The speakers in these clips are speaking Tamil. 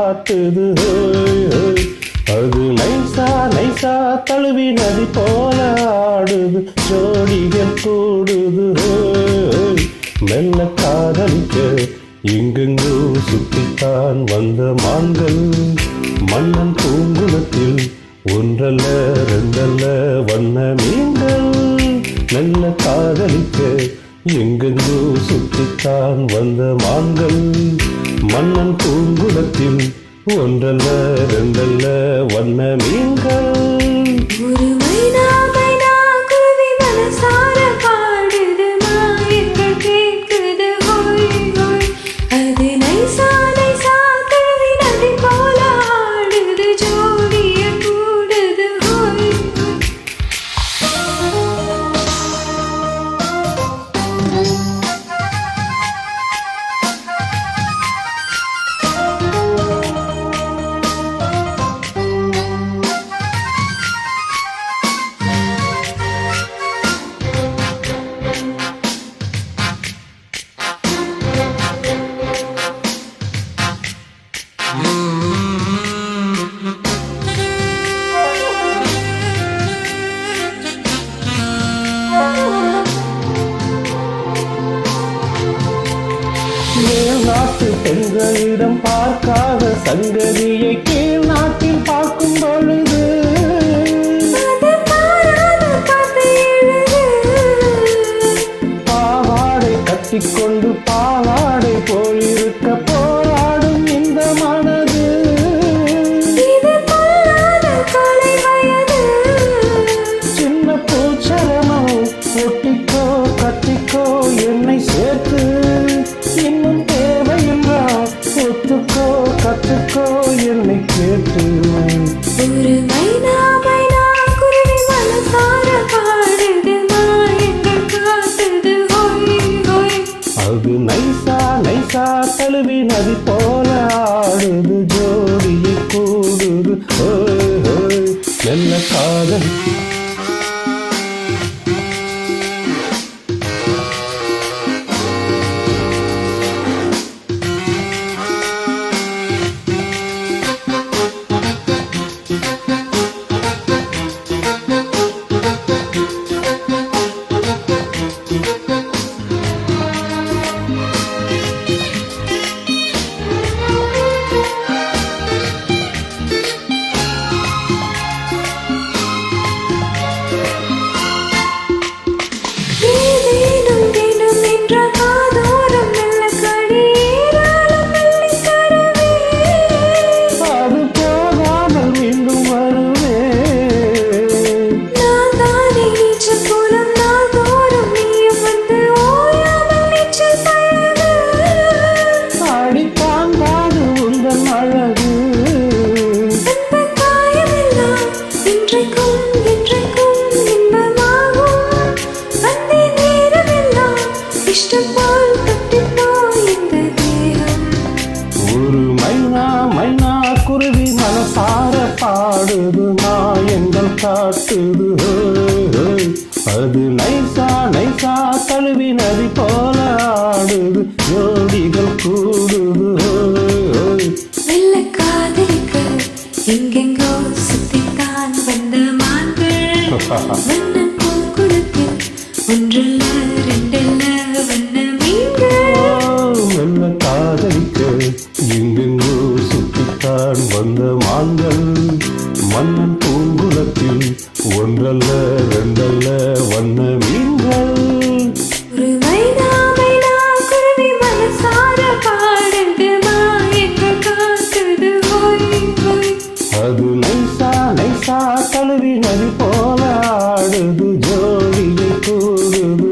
காட்டுது. அது நைசா நைசா தழுவி நதி போல ஆடுது. ஜோடிகள் கூடுது. மெல்ல காதலிக்க எங்கெங்கோ சுற்றித்தான் வந்த மான்கள். மன்னன் பூங்குளத்தில் ஒன்றல்ல ரெண்டல்ல வண்ண மீன்கள். மெல்ல காதலிக்க எங்கெங்கோ சுற்றித்தான் வந்த மான்கள். மன்னன் பூங்குளத்தில் ஒன்றல்ல ரெண்டல்ல வண்ண மீன்கள். ஒரு மைனா மைனா குருவி மனசார பாடுது. மாயங்கள் கேட்குது ஹோய் ஹோய். அது நைசா நைசா தழுவி நதி போல ஆடுது. ஜோடிய கூடுது ஹோய் மேல் நாட்டு பெண்களிடம் பார்க்காத சங்கதியை கீழ் நாட்டில் பார்க்கும் பொழுது பாவாடை கட்டிக்கொண்டு பாவாடை போலிருக்க போராடும் இந்த மனது. சின்ன பூச்சரமம் ஒட்டிக்கோ கட்டிக்கோ என்னை சேர்த்து. இன்னும் தேவையெல்லாம் ஒத்துக்கோ கத்துக்கோ என்னை கேட்டு. ஒரு மைனா மைனா குருவி மனசார பாடுது. மாயங்கள் காட்டுது ஹோய் ஹோய். அது நைசா நைசா தழுவி நதி போல ஆடுது. ஜோடியை கூடுது ஹோய் ஹோய். மெல்ல காதல் ஒரு மைனா மைனா குருவி மனசார பாடுது. மாயங்கள் காட்டுது. அது நைசா நைசா தழுவி நதி போல ஆடுது. ஜோடிகள் கூடுது. மெல்ல காதலிக்க எங்கெங்கோ சுத்தித்தான் வந்த மான்கள். மன்னன் பூங்குளத்தில் ஒன்றல்ல ரெண்டல்ல வண்ண மீன்கள். மெல்ல காதலிக்க எங்கெங்கோ சுற்றித்தான் வந்த மான்கள். மன்னன் பூங்குளத்தில் ஒன்றல்ல ரெண்டல்ல வண்ண மீன்கள். ஒரு மைனா மைனா குருவி மனசார பாடுது. மாயங்கள் காட்டுது ஹோய் ஹோய். அது நைசா நைசா தழுவி நதி போல ஆடுது. ஜோடியை கூடுது.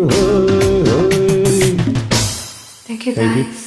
Thank you guys.